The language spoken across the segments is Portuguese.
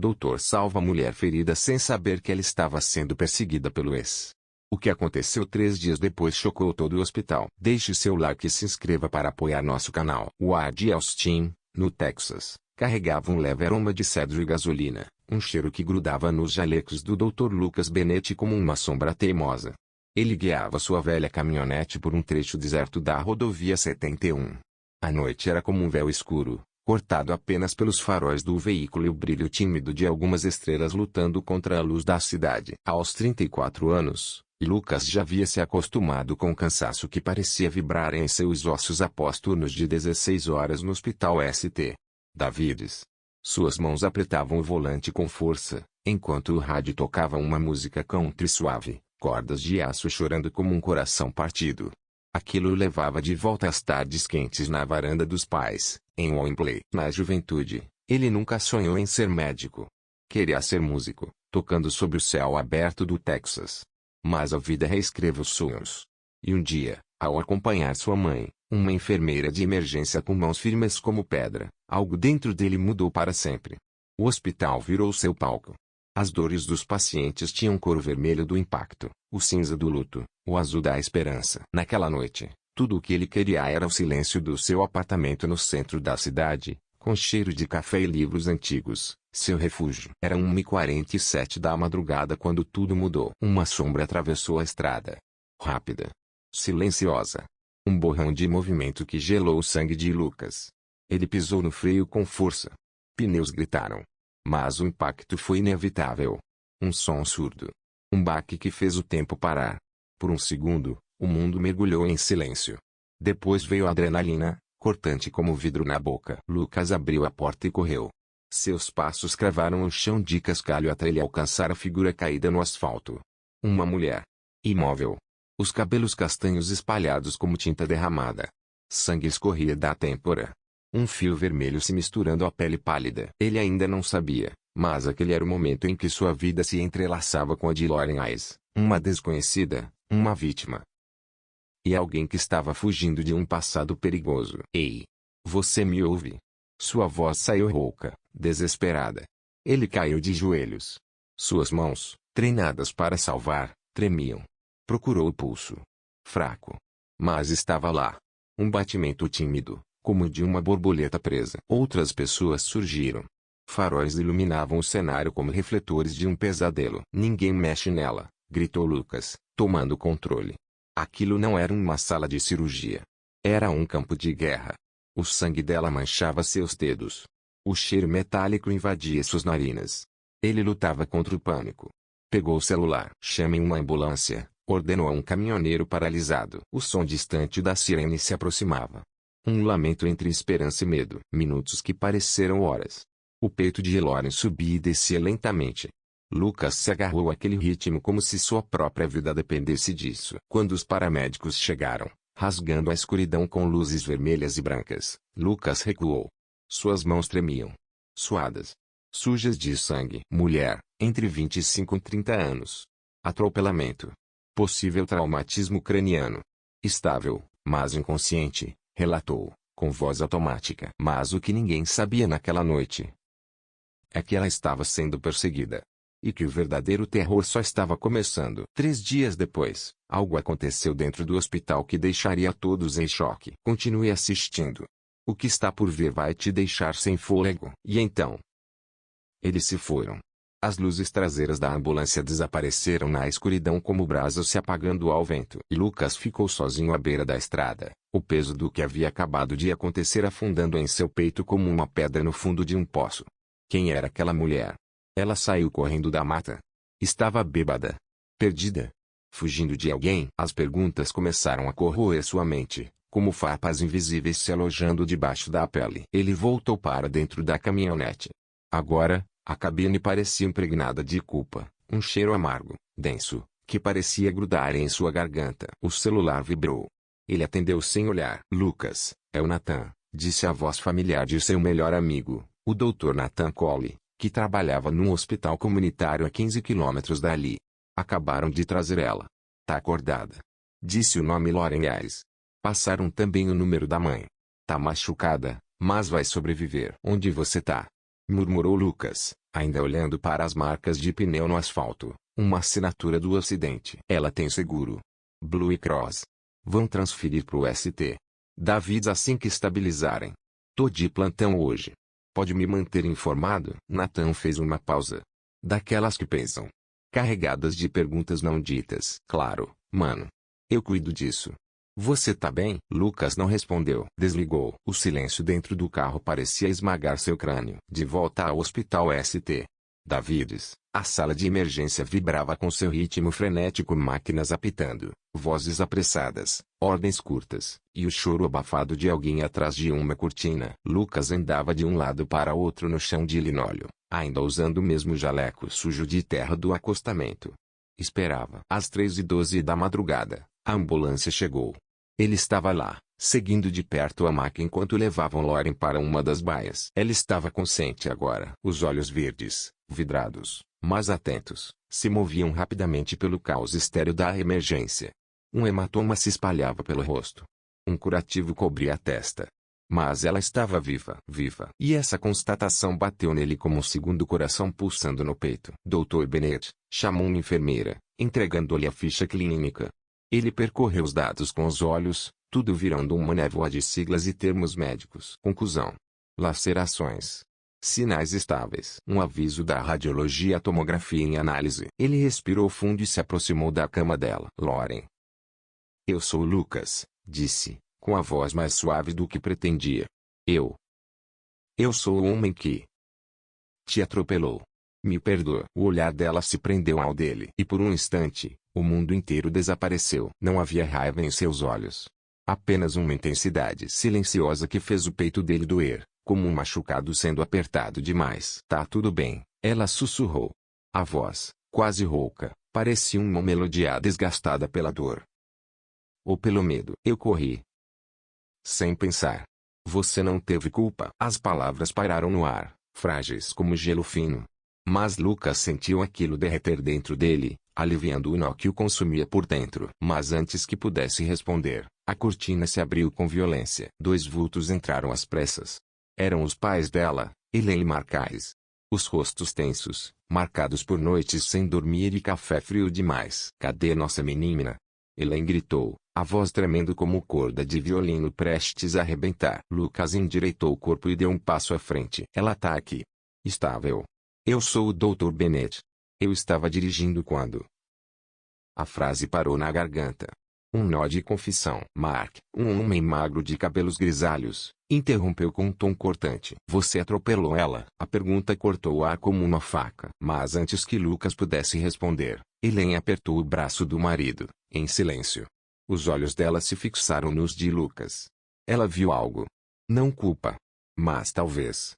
Doutor salva a mulher ferida sem saber que ela estava sendo perseguida pelo ex. O que aconteceu 3 dias depois chocou todo o hospital. Deixe seu like e se inscreva para apoiar nosso canal. O ar de Austin, no Texas, carregava um leve aroma de cedro e gasolina, um cheiro que grudava nos jalecos do Dr. Lucas Benetti como uma sombra teimosa. Ele guiava sua velha caminhonete por um trecho deserto da rodovia 71. A noite era como um véu escuro, cortado apenas pelos faróis do veículo e o brilho tímido de algumas estrelas lutando contra a luz da cidade. Aos 34 anos, Lucas já havia se acostumado com o cansaço que parecia vibrar em seus ossos após turnos de 16 horas no Hospital St. Davids. Suas mãos apertavam o volante com força, enquanto o rádio tocava uma música country suave, cordas de aço chorando como um coração partido. Aquilo o levava de volta às tardes quentes na varanda dos pais, em Wembley. Na juventude, ele nunca sonhou em ser médico. Queria ser músico, tocando sob o céu aberto do Texas. Mas a vida reescreve os sonhos. E um dia, ao acompanhar sua mãe, uma enfermeira de emergência com mãos firmes como pedra, algo dentro dele mudou para sempre. O hospital virou seu palco. As dores dos pacientes tinham cor vermelho do impacto, o cinza do luto, o azul da esperança. Naquela noite, tudo o que ele queria era o silêncio do seu apartamento no centro da cidade, com cheiro de café e livros antigos, seu refúgio. Era 1h47 da madrugada quando tudo mudou. Uma sombra atravessou a estrada. Rápida. Silenciosa. Um borrão de movimento que gelou o sangue de Lucas. Ele pisou no freio com força. Pneus gritaram. Mas o impacto foi inevitável. Um som surdo. Um baque que fez o tempo parar. Por um segundo, o mundo mergulhou em silêncio. Depois veio a adrenalina, cortante como vidro na boca. Lucas abriu a porta e correu. Seus passos cravaram o chão de cascalho até ele alcançar a figura caída no asfalto. Uma mulher. Imóvel. Os cabelos castanhos espalhados como tinta derramada. Sangue escorria da têmpora. Um fio vermelho se misturando à pele pálida. Ele ainda não sabia, mas aquele era o momento em que sua vida se entrelaçava com a de Lauren Hayes, uma desconhecida, uma vítima. E alguém que estava fugindo de um passado perigoso. Ei! Você me ouve? Sua voz saiu rouca, desesperada. Ele caiu de joelhos. Suas mãos, treinadas para salvar, tremiam. Procurou o pulso. Fraco. Mas estava lá. Um batimento tímido, como de uma borboleta presa. Outras pessoas surgiram. Faróis iluminavam o cenário como refletores de um pesadelo. Ninguém mexe nela, gritou Lucas, tomando o controle. Aquilo não era uma sala de cirurgia. Era um campo de guerra. O sangue dela manchava seus dedos. O cheiro metálico invadia suas narinas. Ele lutava contra o pânico. Pegou o celular. Chamem uma ambulância, ordenou a um caminhoneiro paralisado. O som distante da sirene se aproximava. Um lamento entre esperança e medo. Minutos que pareceram horas. O peito de Lauren subia e descia lentamente. Lucas se agarrou àquele ritmo como se sua própria vida dependesse disso. Quando os paramédicos chegaram, rasgando a escuridão com luzes vermelhas e brancas, Lucas recuou. Suas mãos tremiam. Suadas. Sujas de sangue. Mulher, entre 25 e 30 anos. Atropelamento. Possível traumatismo craniano. Estável, mas inconsciente, relatou, com voz automática. Mas o que ninguém sabia naquela noite é que ela estava sendo perseguida. E que o verdadeiro terror só estava começando. 3 dias depois, algo aconteceu dentro do hospital que deixaria todos em choque. Continue assistindo. O que está por vir vai te deixar sem fôlego. E então? Eles se foram. As luzes traseiras da ambulância desapareceram na escuridão como brasas se apagando ao vento. E Lucas ficou sozinho à beira da estrada, o peso do que havia acabado de acontecer afundando em seu peito como uma pedra no fundo de um poço. Quem era aquela mulher? Ela saiu correndo da mata. Estava bêbada. Perdida. Fugindo de alguém. As perguntas começaram a corroer sua mente, como farpas invisíveis se alojando debaixo da pele. Ele voltou para dentro da caminhonete. Agora, a cabine parecia impregnada de culpa, um cheiro amargo, denso, que parecia grudar em sua garganta. O celular vibrou. Ele atendeu sem olhar. Lucas, é o Nathan, disse a voz familiar de seu melhor amigo, o Dr. Nathan Cole, que trabalhava num hospital comunitário a 15 quilômetros dali. Acabaram de trazer ela. Tá acordada. Disse o nome Lauren Hayes. Passaram também o número da mãe. Tá machucada, mas vai sobreviver. Onde você tá? murmurou Lucas, ainda olhando para as marcas de pneu no asfalto. Uma assinatura do acidente. Ela tem seguro. Blue Cross. Vão transferir pro ST. Davids assim que estabilizarem. Tô de plantão hoje. Pode me manter informado? Nathan fez uma pausa. Daquelas que pensam. Carregadas de perguntas não ditas. Claro, mano. Eu cuido disso. Você tá bem? Lucas não respondeu. Desligou. O silêncio dentro do carro parecia esmagar seu crânio. De volta ao hospital ST. Davids. A sala de emergência vibrava com seu ritmo frenético, máquinas apitando, vozes apressadas, ordens curtas, e o choro abafado de alguém atrás de uma cortina. Lucas andava de um lado para outro no chão de linóleo, ainda usando o mesmo jaleco sujo de terra do acostamento. Esperava. Às 3h12 da madrugada, a ambulância chegou. Ele estava lá, seguindo de perto a maca enquanto levavam Lauren para uma das baias. Ela estava consciente agora. Os olhos verdes, vidrados, mas atentos, se moviam rapidamente pelo caos estéril da emergência. Um hematoma se espalhava pelo rosto. Um curativo cobria a testa. Mas ela estava viva. Viva. E essa constatação bateu nele como um segundo coração pulsando no peito. Dr. Bennett chamou uma enfermeira, entregando-lhe a ficha clínica. Ele percorreu os dados com os olhos, tudo virando uma névoa de siglas e termos médicos. Conclusão. Lacerações. Sinais estáveis. Um aviso da radiologia, tomografia em análise. Ele respirou fundo e se aproximou da cama dela. Lauren. Eu sou Lucas, disse, com a voz mais suave do que pretendia. Eu sou o homem que te atropelou. Me perdoa. O olhar dela se prendeu ao dele. E por um instante, o mundo inteiro desapareceu. Não havia raiva em seus olhos. Apenas uma intensidade silenciosa que fez o peito dele doer, como um machucado sendo apertado demais. Tá tudo bem, ela sussurrou. A voz, quase rouca, parecia uma melodia desgastada pela dor. Ou pelo medo. Eu corri. Sem pensar. Você não teve culpa. As palavras pararam no ar, frágeis como gelo fino. Mas Lucas sentiu aquilo derreter dentro dele, aliviando o nó que o consumia por dentro. Mas antes que pudesse responder, a cortina se abriu com violência. Dois vultos entraram às pressas. Eram os pais dela, Elaine e Marcais. Os rostos tensos, marcados por noites sem dormir e café frio demais. Cadê nossa menina? Elaine gritou, a voz tremendo como corda de violino prestes a arrebentar. Lucas endireitou o corpo e deu um passo à frente. Ela tá aqui. Estava eu. Eu sou o Dr. Bennett. Eu estava dirigindo quando... A frase parou na garganta. Um nó de confissão. Mark, um homem magro de cabelos grisalhos, interrompeu com um tom cortante. Você atropelou ela? A pergunta cortou o ar como uma faca. Mas antes que Lucas pudesse responder, Elaine apertou o braço do marido, em silêncio. Os olhos dela se fixaram nos de Lucas. Ela viu algo. Não culpa. Mas talvez...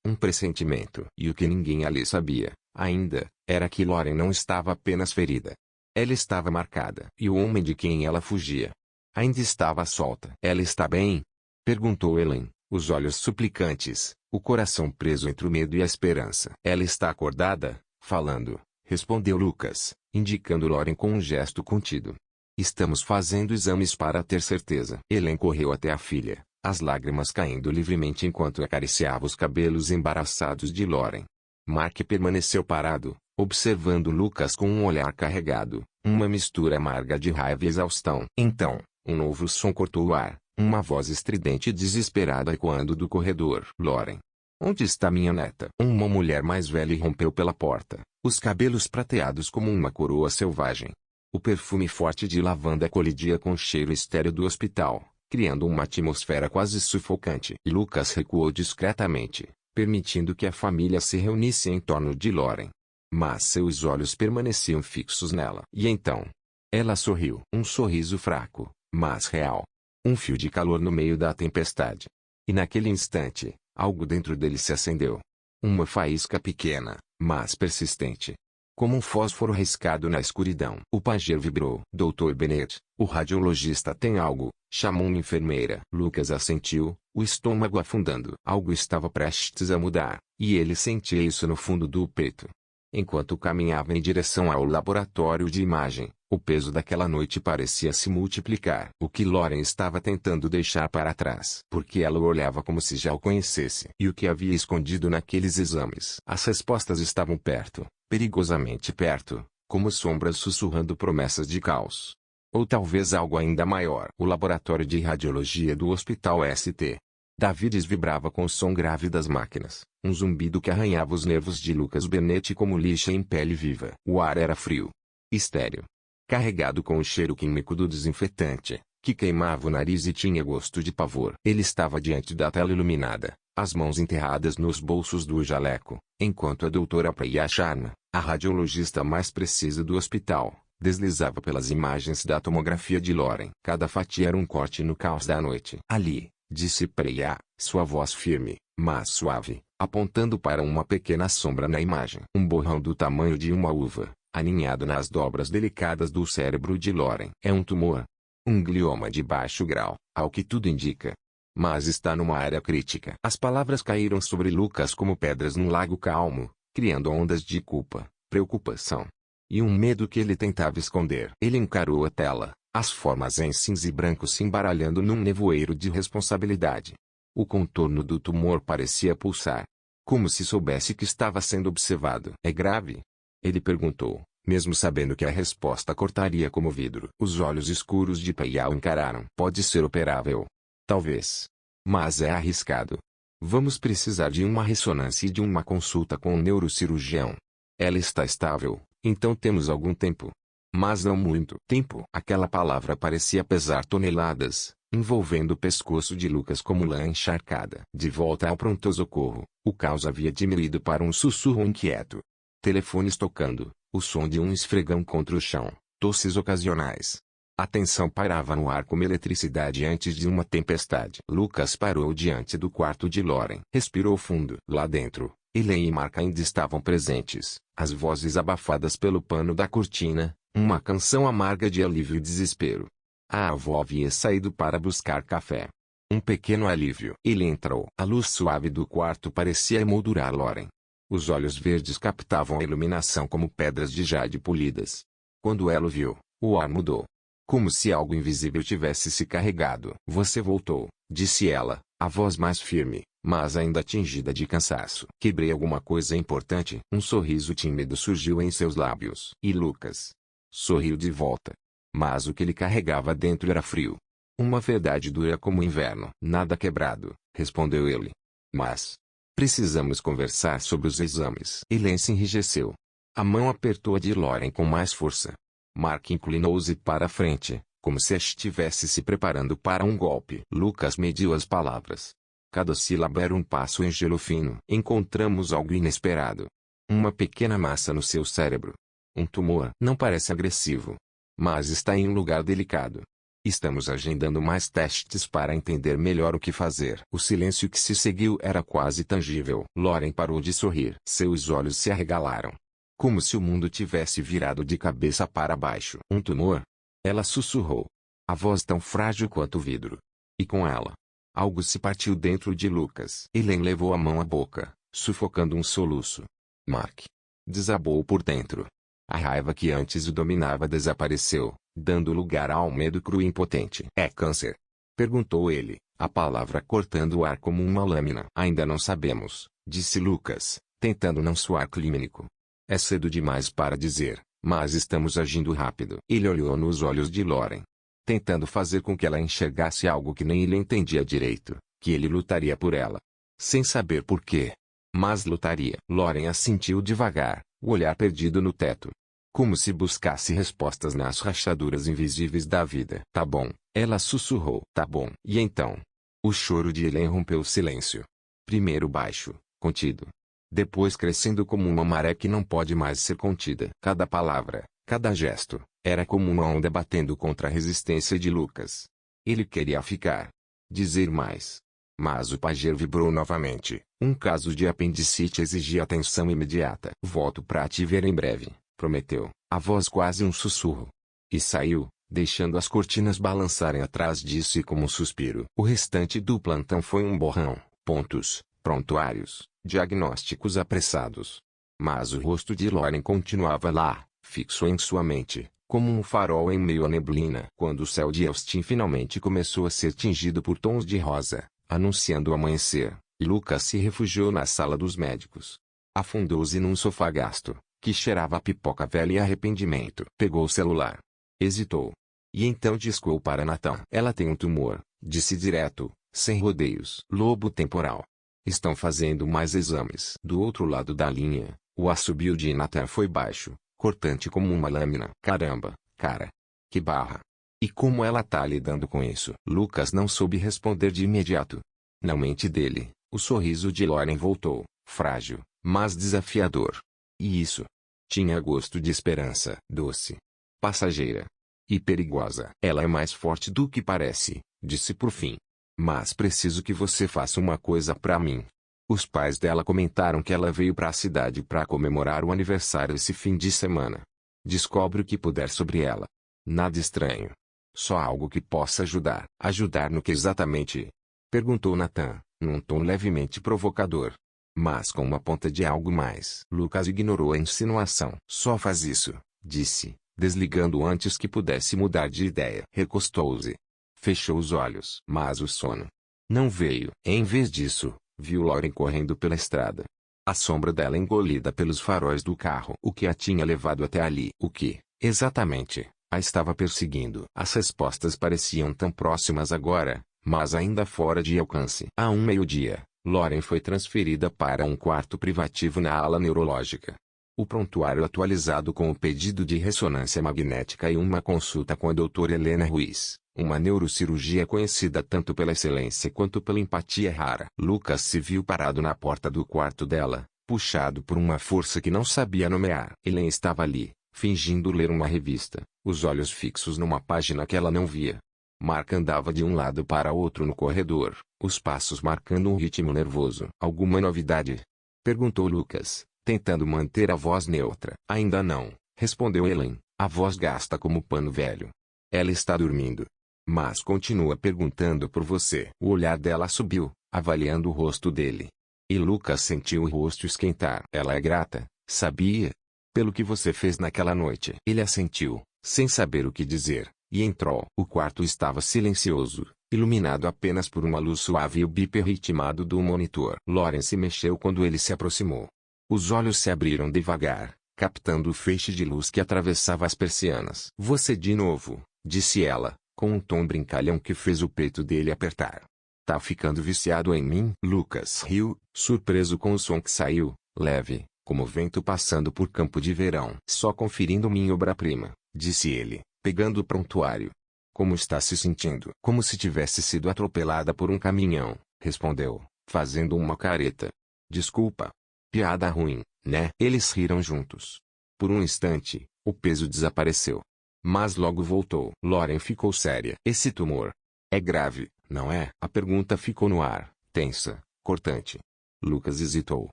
um pressentimento. E o que ninguém ali sabia, ainda, era que Lauren não estava apenas ferida. Ela estava marcada. E o homem de quem ela fugia ainda estava solta. Ela está bem? Perguntou Elaine, os olhos suplicantes, o coração preso entre o medo e a esperança. Ela está acordada, falando, respondeu Lucas, indicando Lauren com um gesto contido. Estamos fazendo exames para ter certeza. Elaine correu até a filha, as lágrimas caindo livremente enquanto acariciava os cabelos embaraçados de Lauren. Mark permaneceu parado, observando Lucas com um olhar carregado, uma mistura amarga de raiva e exaustão. Então, um novo som cortou o ar, uma voz estridente e desesperada ecoando do corredor. Lauren. Onde está minha neta? Uma mulher mais velha irrompeu pela porta, os cabelos prateados como uma coroa selvagem. O perfume forte de lavanda colidia com o cheiro estéril do hospital, criando uma atmosfera quase sufocante. Lucas recuou discretamente, permitindo que a família se reunisse em torno de Lauren. Mas seus olhos permaneciam fixos nela. E então, ela sorriu. Um sorriso fraco, mas real. Um fio de calor no meio da tempestade. E naquele instante, algo dentro dele se acendeu. Uma faísca pequena, mas persistente. Como um fósforo riscado na escuridão. O pager vibrou. Dr. Bennett, o radiologista tem algo, chamou uma enfermeira. Lucas assentiu, o estômago afundando. Algo estava prestes a mudar, e ele sentia isso no fundo do peito. Enquanto caminhava em direção ao laboratório de imagem, o peso daquela noite parecia se multiplicar. O que Lauren estava tentando deixar para trás, porque ela o olhava como se já o conhecesse. E o que havia escondido naqueles exames. As respostas estavam perto, perigosamente perto, como sombras sussurrando promessas de caos. Ou talvez algo ainda maior. O laboratório de radiologia do Hospital St. Davids vibrava com o som grave das máquinas, um zumbido que arranhava os nervos de Lucas Bennett como lixa em pele viva. O ar era frio, estéril, carregado com o cheiro químico do desinfetante, que queimava o nariz e tinha gosto de pavor. Ele estava diante da tela iluminada, as mãos enterradas nos bolsos do jaleco, enquanto a doutora Priya Sharma, a radiologista mais precisa do hospital, deslizava pelas imagens da tomografia de Lauren. Cada fatia era um corte no caos da noite. Ali, disse Priya, sua voz firme, mas suave, apontando para uma pequena sombra na imagem. Um borrão do tamanho de uma uva, aninhado nas dobras delicadas do cérebro de Lauren. É um tumor. Um glioma de baixo grau, ao que tudo indica. Mas está numa área crítica. As palavras caíram sobre Lucas como pedras num lago calmo, criando ondas de culpa, preocupação e um medo que ele tentava esconder. Ele encarou a tela, as formas em cinza e branco se embaralhando num nevoeiro de responsabilidade. O contorno do tumor parecia pulsar, como se soubesse que estava sendo observado. É grave? Ele perguntou, mesmo sabendo que a resposta cortaria como vidro. Os olhos escuros de Priya o encararam. Pode ser operável. Talvez. Mas é arriscado. Vamos precisar de uma ressonância e de uma consulta com um neurocirurgião. Ela está estável, então temos algum tempo. Mas não muito tempo. Aquela palavra parecia pesar toneladas, envolvendo o pescoço de Lucas como lã encharcada. De volta ao pronto-socorro, o caos havia diminuído para um sussurro inquieto. Telefones tocando, o som de um esfregão contra o chão, tosses ocasionais. A tensão pairava no ar como eletricidade antes de uma tempestade. Lucas parou diante do quarto de Lauren. Respirou fundo. Lá dentro, Elaine e Mark ainda estavam presentes, as vozes abafadas pelo pano da cortina, uma canção amarga de alívio e desespero. A avó havia saído para buscar café. Um pequeno alívio. Ele entrou. A luz suave do quarto parecia emoldurar Lauren. Os olhos verdes captavam a iluminação como pedras de jade polidas. Quando ela o viu, o ar mudou. Como se algo invisível tivesse se carregado. Você voltou, disse ela, a voz mais firme, mas ainda tingida de cansaço. Quebrei alguma coisa importante? Um sorriso tímido surgiu em seus lábios. E Lucas sorriu de volta. Mas o que ele carregava dentro era frio. Uma verdade dura como o inverno. Nada quebrado, respondeu ele. Mas precisamos conversar sobre os exames. Elaine se enrijeceu. A mão apertou a de Lauren com mais força. Mark inclinou-se para a frente, como se estivesse se preparando para um golpe. Lucas mediu as palavras. Cada sílaba era um passo em gelo fino. Encontramos algo inesperado. Uma pequena massa no seu cérebro. Um tumor. Não parece agressivo, mas está em um lugar delicado. Estamos agendando mais testes para entender melhor o que fazer. O silêncio que se seguiu era quase tangível. Lauren parou de sorrir. Seus olhos se arregalaram, como se o mundo tivesse virado de cabeça para baixo. Um tumor? Ela sussurrou. A voz tão frágil quanto o vidro. E com ela, algo se partiu dentro de Lucas. Elaine levou a mão à boca, sufocando um soluço. Mark desabou por dentro. A raiva que antes o dominava desapareceu, dando lugar ao medo cru e impotente. É câncer? Perguntou ele, a palavra cortando o ar como uma lâmina. Ainda não sabemos, disse Lucas, tentando não soar clínico. É cedo demais para dizer, mas estamos agindo rápido. Ele olhou nos olhos de Lauren, tentando fazer com que ela enxergasse algo que nem ele entendia direito, que ele lutaria por ela. Sem saber por quê. Mas lutaria. Lauren assentiu devagar, o olhar perdido no teto. Como se buscasse respostas nas rachaduras invisíveis da vida. Tá bom, ela sussurrou. Tá bom. E então? O choro de Elaine rompeu o silêncio. Primeiro baixo, contido. Depois crescendo como uma maré que não pode mais ser contida. Cada palavra, cada gesto, era como uma onda batendo contra a resistência de Lucas. Ele queria ficar. Dizer mais. Mas o pajeiro vibrou novamente. Um caso de apendicite exigia atenção imediata. Volto pra te ver em breve, prometeu, a voz quase um sussurro. E saiu, deixando as cortinas balançarem atrás disso e como um suspiro. O restante do plantão foi um borrão, pontos, prontuários, diagnósticos apressados. Mas o rosto de Lauren continuava lá, fixo em sua mente, como um farol em meio à neblina. Quando o céu de Austin finalmente começou a ser tingido por tons de rosa, anunciando o amanhecer, Lucas se refugiou na sala dos médicos. Afundou-se num sofá gasto, que cheirava a pipoca velha e arrependimento. Pegou o celular. Hesitou. E então discou para Nathan. Ela tem um tumor, disse direto, sem rodeios. Lobo temporal. Estão fazendo mais exames. Do outro lado da linha, o assobio de Nathan foi baixo, cortante como uma lâmina. Caramba, cara. Que barra. E como ela tá lidando com isso? Lucas não soube responder de imediato. Na mente dele, o sorriso de Lauren voltou, frágil, mas desafiador. E isso tinha gosto de esperança. Doce, passageira e perigosa. Ela é mais forte do que parece, disse por fim. Mas preciso que você faça uma coisa pra mim. Os pais dela comentaram que ela veio pra cidade pra comemorar o aniversário esse fim de semana. Descobre o que puder sobre ela. Nada estranho. Só algo que possa ajudar. Ajudar no que exatamente? Perguntou Nathan, num tom levemente provocador, mas com uma ponta de algo mais. Lucas ignorou a insinuação. Só faz isso, disse, desligando antes que pudesse mudar de ideia. Recostou-se. Fechou os olhos. Mas o sono não veio. Em vez disso, viu Lauren correndo pela estrada. A sombra dela engolida pelos faróis do carro. O que a tinha levado até ali? O que, exatamente, a estava perseguindo? As respostas pareciam tão próximas agora, mas ainda fora de alcance. A meio-dia, Lauren foi transferida para um quarto privativo na ala neurológica. O prontuário atualizado com o pedido de ressonância magnética e uma consulta com a doutora Helena Ruiz, uma neurocirurgia conhecida tanto pela excelência quanto pela empatia rara. Lucas se viu parado na porta do quarto dela, puxado por uma força que não sabia nomear. Helena estava ali, fingindo ler uma revista, os olhos fixos numa página que ela não via. Mark andava de um lado para outro no corredor, os passos marcando um ritmo nervoso. Alguma novidade? Perguntou Lucas, tentando manter a voz neutra. Ainda não, respondeu Helen, a voz gasta como pano velho. Ela está dormindo. Mas continua perguntando por você. O olhar dela subiu, avaliando o rosto dele. E Lucas sentiu o rosto esquentar. Ela é grata, sabia? Pelo que você fez naquela noite. Ele assentiu, sem saber o que dizer, e entrou. O quarto estava silencioso, iluminado apenas por uma luz suave e o bip ritmado do monitor. Lauren se mexeu quando ele se aproximou. Os olhos se abriram devagar, captando o feixe de luz que atravessava as persianas. Você de novo, disse ela, com um tom brincalhão que fez o peito dele apertar. Tá ficando viciado em mim? Lucas riu, surpreso com o som que saiu, leve, como vento passando por campo de verão. Só conferindo minha obra-prima, disse ele, pegando o prontuário. Como está se sentindo? Como se tivesse sido atropelada por um caminhão, respondeu, fazendo uma careta. Desculpa. Piada ruim, né? Eles riram juntos. Por um instante, o peso desapareceu. Mas logo voltou. Lauren ficou séria. Esse tumor é grave, não é? A pergunta ficou no ar, tensa, cortante. Lucas hesitou.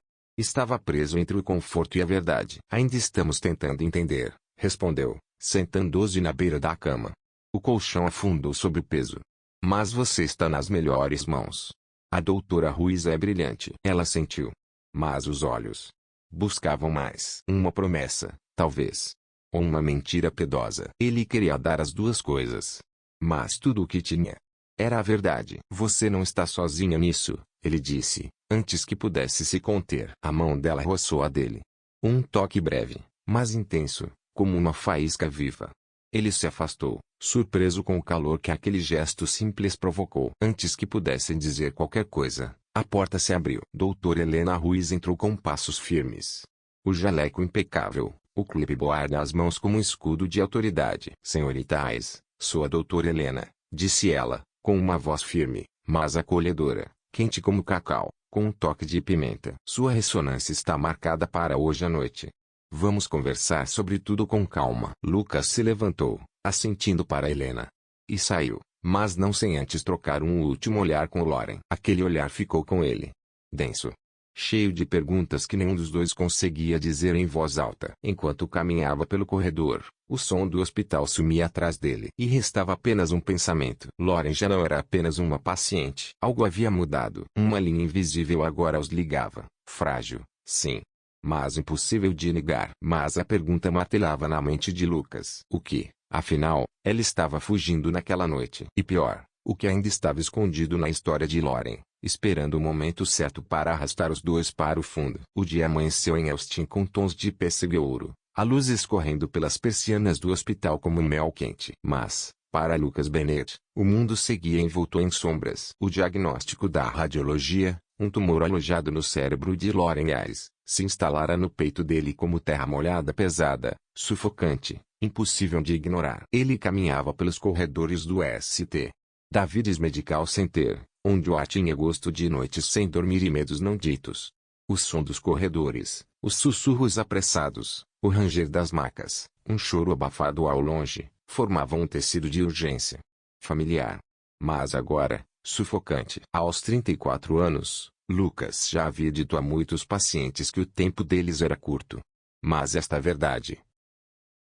Estava preso entre o conforto e a verdade. Ainda estamos tentando entender, respondeu, sentando-se na beira da cama. O colchão afundou sob o peso. Mas você está nas melhores mãos. A doutora Ruiz é brilhante. Ela sentiu. Mas os olhos buscavam mais. Uma promessa, talvez. Ou uma mentira piedosa. Ele queria dar as duas coisas. Mas tudo o que tinha era a verdade. Você não está sozinha nisso, ele disse, antes que pudesse se conter. A mão dela roçou a dele. Um toque breve, mas intenso, como uma faísca viva. Ele se afastou, surpreso com o calor que aquele gesto simples provocou. Antes que pudessem dizer qualquer coisa, a porta se abriu. Doutora Helena Ruiz entrou com passos firmes. O jaleco impecável, o clipboard nas mãos como um escudo de autoridade. Senhorita Ais, sou a doutora Helena, disse ela, com uma voz firme, mas acolhedora, quente como cacau, com um toque de pimenta. Sua ressonância está marcada para hoje à noite. Vamos conversar sobre tudo com calma. Lucas se levantou, assentindo para Helena. E saiu, mas não sem antes trocar um último olhar com Lauren. Aquele olhar ficou com ele. Denso. Cheio de perguntas que nenhum dos dois conseguia dizer em voz alta. Enquanto caminhava pelo corredor, o som do hospital sumia atrás dele. E restava apenas um pensamento. Lauren já não era apenas uma paciente. Algo havia mudado. Uma linha invisível agora os ligava. Frágil, sim. Mas impossível de negar. Mas a pergunta martelava na mente de Lucas. O que, afinal, ela estava fugindo naquela noite? E pior, o que ainda estava escondido na história de Lauren, esperando o momento certo para arrastar os dois para o fundo. O dia amanheceu em Austin com tons de pêssego e ouro, a luz escorrendo pelas persianas do hospital como mel quente. Mas, para Lucas Bennett, o mundo seguia envolto em sombras. O diagnóstico da radiologia, um tumor alojado no cérebro de Lauren Hayes, se instalara no peito dele como terra molhada pesada, sufocante, impossível de ignorar. Ele caminhava pelos corredores do St. David's Medical Center, onde o tinha gosto de noites sem dormir e medos não ditos. O som dos corredores, os sussurros apressados, o ranger das macas, um choro abafado ao longe, formavam um tecido de urgência. Familiar. Mas agora, sufocante. Aos 34 anos, Lucas já havia dito a muitos pacientes que o tempo deles era curto. Mas esta verdade,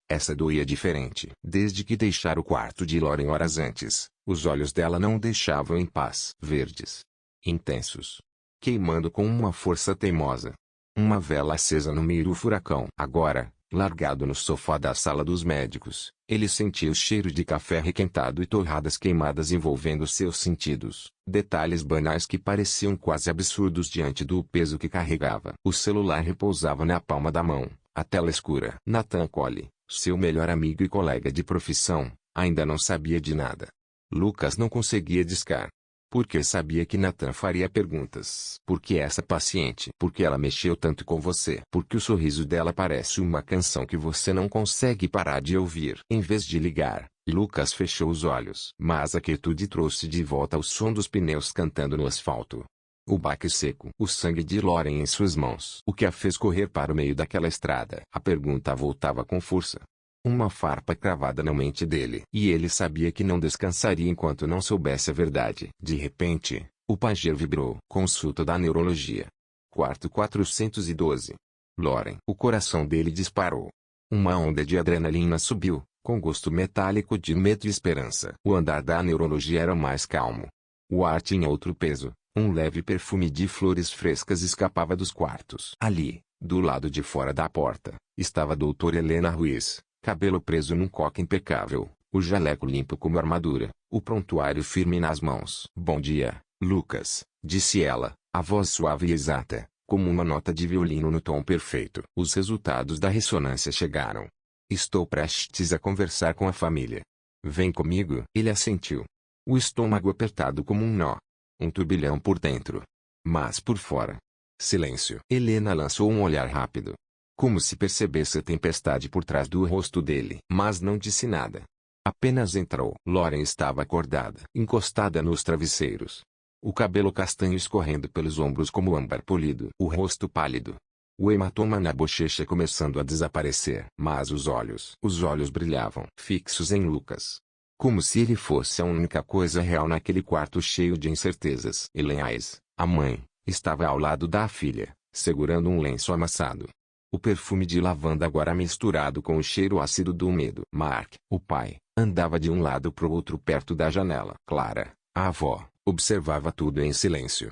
essa doía diferente. Desde que deixara o quarto de Lauren horas antes, os olhos dela não o deixavam em paz. Verdes. Intensos. Queimando com uma força teimosa. Uma vela acesa no meio do furacão. Agora, largado no sofá da sala dos médicos, ele sentia o cheiro de café requentado e torradas queimadas envolvendo seus sentidos. Detalhes banais que pareciam quase absurdos diante do peso que carregava. O celular repousava na palma da mão, a tela escura. Nathan Cole, seu melhor amigo e colega de profissão, ainda não sabia de nada. Lucas não conseguia discar. Porque sabia que Nathan faria perguntas. Por que essa paciente? Por que ela mexeu tanto com você? Porque o sorriso dela parece uma canção que você não consegue parar de ouvir. Em vez de ligar, Lucas fechou os olhos. Mas a quietude trouxe de volta o som dos pneus cantando no asfalto. O baque seco. O sangue de Lauren em suas mãos. O que a fez correr para o meio daquela estrada? A pergunta voltava com força. Uma farpa cravada na mente dele. E ele sabia que não descansaria enquanto não soubesse a verdade. De repente, o pager vibrou. Consulta da neurologia. Quarto 412. Lauren. O coração dele disparou. Uma onda de adrenalina subiu, com gosto metálico de medo e esperança. O andar da neurologia era mais calmo. O ar tinha outro peso. Um leve perfume de flores frescas escapava dos quartos. Ali, do lado de fora da porta, estava a doutora Helena Ruiz. Cabelo preso num coque impecável, o jaleco limpo como armadura, o prontuário firme nas mãos. Bom dia, Lucas, disse ela, a voz suave e exata, como uma nota de violino no tom perfeito. Os resultados da ressonância chegaram. Estou prestes a conversar com a família. Vem comigo. Ele assentiu. O estômago apertado como um nó. Um turbilhão por dentro. Mas por fora. Silêncio. Helena lançou um olhar rápido. Como se percebesse a tempestade por trás do rosto dele. Mas não disse nada. Apenas entrou. Lauren estava acordada, encostada nos travesseiros. O cabelo castanho escorrendo pelos ombros como âmbar polido. O rosto pálido. O hematoma na bochecha começando a desaparecer. Mas os olhos brilhavam. Fixos em Lucas. Como se ele fosse a única coisa real naquele quarto cheio de incertezas. Hayes, a mãe, estava ao lado da filha, segurando um lenço amassado. O perfume de lavanda agora misturado com o cheiro ácido do medo. Mark, o pai, andava de um lado para o outro perto da janela. Clara, a avó, observava tudo em silêncio.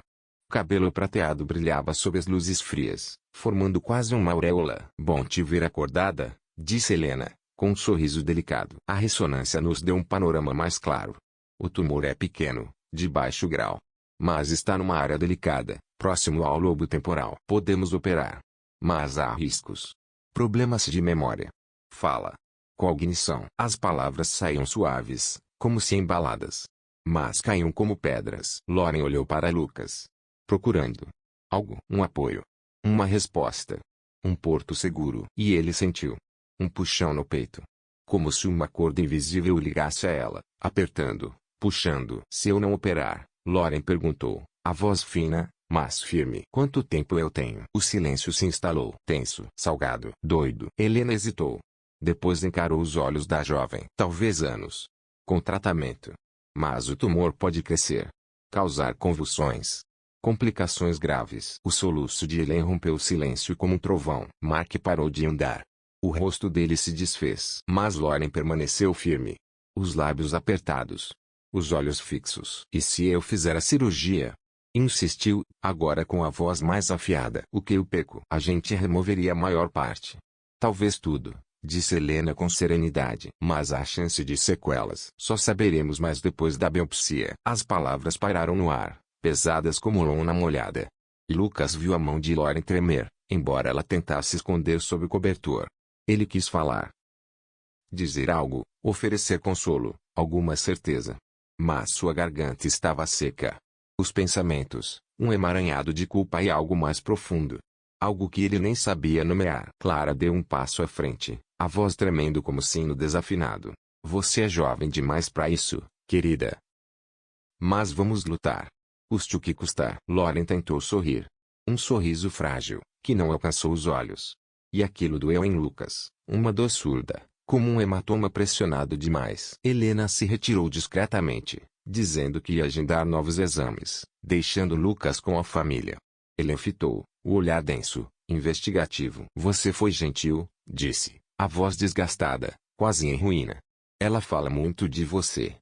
O cabelo prateado brilhava sob as luzes frias, formando quase uma auréola. Bom te ver acordada, disse Helena, com um sorriso delicado. A ressonância nos deu um panorama mais claro. O tumor é pequeno, de baixo grau. Mas está numa área delicada, próximo ao lobo temporal. Podemos operar. Mas há riscos. Problemas de memória. Fala. Cognição. As palavras saíam suaves, como se embaladas. Mas caíam como pedras. Lauren olhou para Lucas. Procurando algo. Um apoio. Uma resposta. Um porto seguro. E ele sentiu um puxão no peito. Como se uma corda invisível o ligasse a ela, apertando, puxando. Se eu não operar, Lauren perguntou, a voz fina, mas firme. Quanto tempo eu tenho? O silêncio se instalou. Tenso. Salgado. Doido. Helena hesitou. Depois encarou os olhos da jovem. Talvez anos. Com tratamento. Mas o tumor pode crescer. Causar convulsões. Complicações graves. O soluço de Helena rompeu o silêncio como um trovão. Mark parou de andar. O rosto dele se desfez. Mas Lauren permaneceu firme. Os lábios apertados. Os olhos fixos. E se eu fizer a cirurgia? Insistiu, agora com a voz mais afiada. O que eu peco? A gente removeria a maior parte. Talvez tudo, disse Helena com serenidade. Mas há chance de sequelas. Só saberemos mais depois da biopsia. As palavras pararam no ar, pesadas como lona molhada. Lucas viu a mão de Lauren tremer, embora ela tentasse esconder sob o cobertor. Ele quis falar. Dizer algo, oferecer consolo, alguma certeza. Mas sua garganta estava seca. Os pensamentos, um emaranhado de culpa e algo mais profundo. Algo que ele nem sabia nomear. Clara deu um passo à frente, a voz tremendo como sino desafinado. Você é jovem demais para isso, querida. Mas vamos lutar. Custe o que custar. Lauren tentou sorrir. Um sorriso frágil, que não alcançou os olhos. E aquilo doeu em Lucas, uma dor surda, como um hematoma pressionado demais. Helena se retirou discretamente, dizendo que ia agendar novos exames, deixando Lucas com a família. Ele fitou, o olhar denso, investigativo. Você foi gentil, disse, a voz desgastada, quase em ruína. Ela fala muito de você.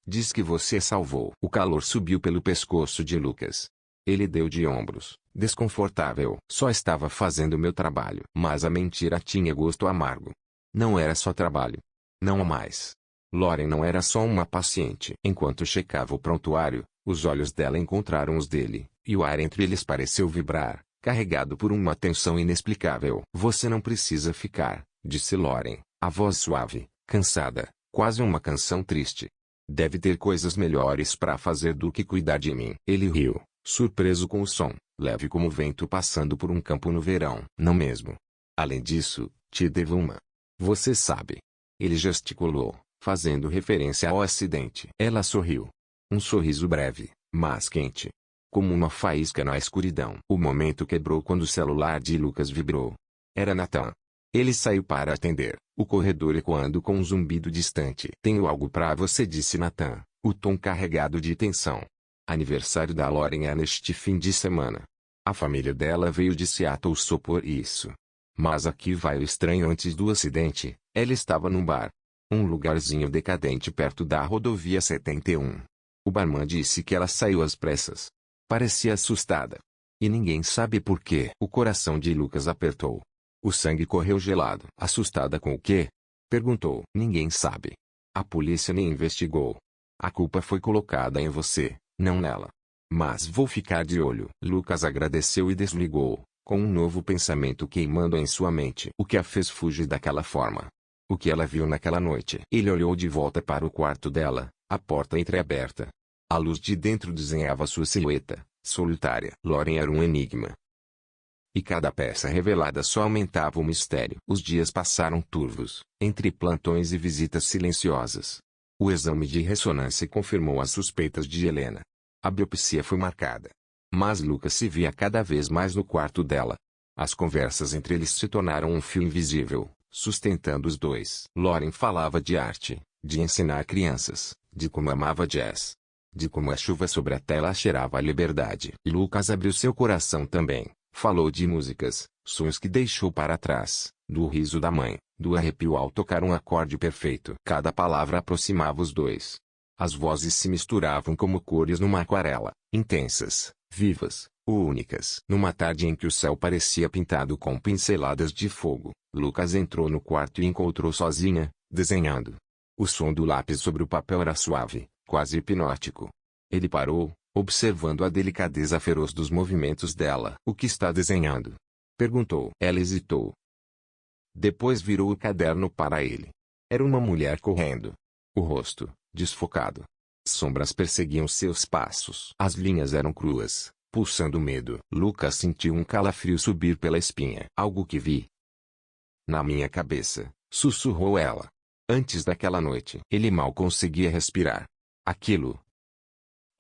Diz que você salvou. O calor subiu pelo pescoço de Lucas. Ele deu de ombros, desconfortável. Só estava fazendo meu trabalho. Mas a mentira tinha gosto amargo. Não era só trabalho. Não há mais. Lauren não era só uma paciente. Enquanto checava o prontuário, os olhos dela encontraram os dele, e o ar entre eles pareceu vibrar, carregado por uma tensão inexplicável. Você não precisa ficar, disse Lauren, a voz suave, cansada, quase uma canção triste. Deve ter coisas melhores para fazer do que cuidar de mim. Ele riu, surpreso com o som, leve como vento passando por um campo no verão. Não mesmo. Além disso, te devo uma. Você sabe. Ele gesticulou, fazendo referência ao acidente. Ela sorriu. Um sorriso breve, mas quente. Como uma faísca na escuridão. O momento quebrou quando o celular de Lucas vibrou. Era Nathan. Ele saiu para atender, o corredor ecoando com um zumbido distante. Tenho algo para você, disse Nathan, o tom carregado de tensão. Aniversário da Lauren é neste fim de semana. A família dela veio de Seattle só por isso. Mas aqui vai o estranho. Antes do acidente, ela estava num bar. Um lugarzinho decadente perto da rodovia 71. O barman disse que ela saiu às pressas. Parecia assustada. E ninguém sabe por quê. O coração de Lucas apertou. O sangue correu gelado. Assustada com o quê? Perguntou. Ninguém sabe. A polícia nem investigou. A culpa foi colocada em você, não nela. Mas vou ficar de olho. Lucas agradeceu e desligou, com um novo pensamento queimando em sua mente. O que a fez fugir daquela forma? O que ela viu naquela noite? Ele olhou de volta para o quarto dela, a porta entreaberta. A luz de dentro desenhava sua silhueta, solitária. Lauren era um enigma. E cada peça revelada só aumentava o mistério. Os dias passaram turvos, entre plantões e visitas silenciosas. O exame de ressonância confirmou as suspeitas de Helena. A biopsia foi marcada. Mas Lucas se via cada vez mais no quarto dela. As conversas entre eles se tornaram um fio invisível, sustentando os dois. Lauren falava de arte, de ensinar crianças, de como amava jazz, de como a chuva sobre a tela cheirava a liberdade. Lucas abriu seu coração também. Falou de músicas, sonhos que deixou para trás, do riso da mãe, do arrepio ao tocar um acorde perfeito. Cada palavra aproximava os dois. As vozes se misturavam como cores numa aquarela, intensas, vivas, únicas. Numa tarde em que o céu parecia pintado com pinceladas de fogo, Lucas entrou no quarto e encontrou sozinha, desenhando. O som do lápis sobre o papel era suave, quase hipnótico. Ele parou, observando a delicadeza feroz dos movimentos dela. O que está desenhando? Perguntou. Ela hesitou. Depois virou o caderno para ele. Era uma mulher correndo. O rosto, desfocado. Sombras perseguiam seus passos. As linhas eram cruas, pulsando medo. Lucas sentiu um calafrio subir pela espinha. Algo que vi. Na minha cabeça, sussurrou ela. Antes daquela noite, ele mal conseguia respirar. Aquilo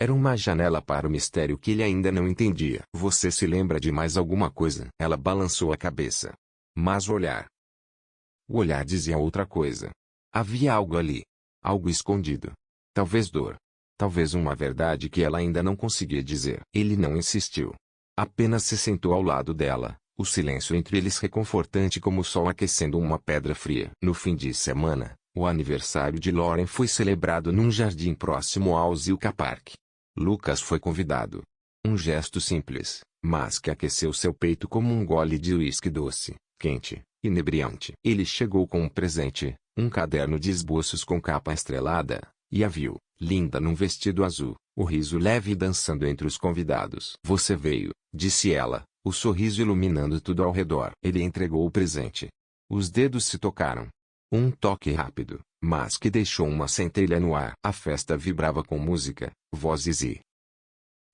era uma janela para o mistério que ele ainda não entendia. Você se lembra de mais alguma coisa? Ela balançou a cabeça. Mas o olhar dizia outra coisa. Havia algo ali. Algo escondido. Talvez dor. Talvez uma verdade que ela ainda não conseguia dizer. Ele não insistiu. Apenas se sentou ao lado dela, o silêncio entre eles reconfortante como o sol aquecendo uma pedra fria. No fim de semana, o aniversário de Lauren foi celebrado num jardim próximo ao Zilka Park. Lucas foi convidado. Um gesto simples, mas que aqueceu seu peito como um gole de uísque doce, quente, inebriante. Ele chegou com um presente, um caderno de esboços com capa estrelada, e a viu, linda num vestido azul, o riso leve dançando entre os convidados. Você veio, disse ela, o sorriso iluminando tudo ao redor. Ele entregou o presente. Os dedos se tocaram. Um toque rápido, mas que deixou uma centelha no ar. A festa vibrava com música, vozes e